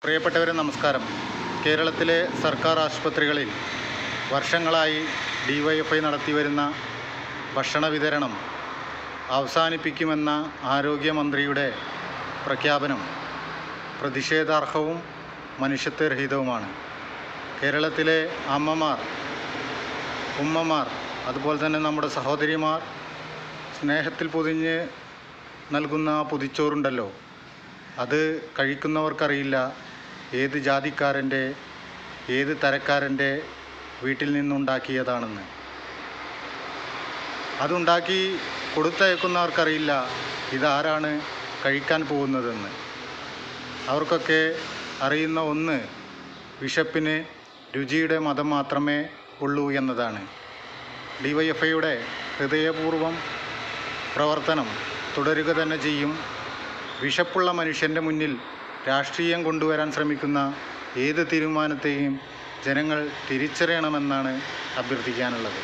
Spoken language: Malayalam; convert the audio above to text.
പ്രിയപ്പെട്ടവരെ നമസ്കാരം. കേരളത്തിലെ സർക്കാർ ആശുപത്രികളിൽ വർഷങ്ങളായി DYFI നടത്തിവരുന്ന ഭക്ഷണ വിതരണം അവസാനിപ്പിക്കുമെന്ന ആരോഗ്യമന്ത്രിയുടെ പ്രഖ്യാപനം പ്രതിഷേധാർഹവും മനുഷ്യത്വരഹിതവുമാണ്. കേരളത്തിലെ അമ്മമാർ, ഉമ്മമാർ, അതുപോലെ തന്നെ നമ്മുടെ സഹോദരിമാർ സ്നേഹത്തിൽ പൊതിഞ്ഞ് നൽകുന്ന പൊതിച്ചോറുണ്ടല്ലോ, അത് കഴിക്കുന്നവർക്കറിയില്ല ഏത് ജാതിക്കാരൻ്റെ, ഏത് തരക്കാരൻ്റെ വീട്ടിൽ നിന്നുണ്ടാക്കിയതാണെന്ന്. അതുണ്ടാക്കി കൊടുത്തയക്കുന്നവർക്കറിയില്ല ഇതാരാണ് കഴിക്കാൻ പോകുന്നതെന്ന്. അവർക്കൊക്കെ അറിയുന്ന ഒന്ന്, വിശപ്പിന് രുചിയുടെ മതം മാത്രമേ ഉള്ളൂ എന്നതാണ്. DYFIയുടെ ഹൃദയപൂർവ്വം പ്രവർത്തനം തുടരുക തന്നെ ചെയ്യും. വിശപ്പുള്ള മനുഷ്യൻ്റെ മുന്നിൽ രാഷ്ട്രീയം കൊണ്ടുവരാൻ ശ്രമിക്കുന്ന ഏത് തീരുമാനത്തെയും ജനങ്ങൾ തിരിച്ചറിയണമെന്നാണ് അഭ്യർത്ഥിക്കാനുള്ളത്.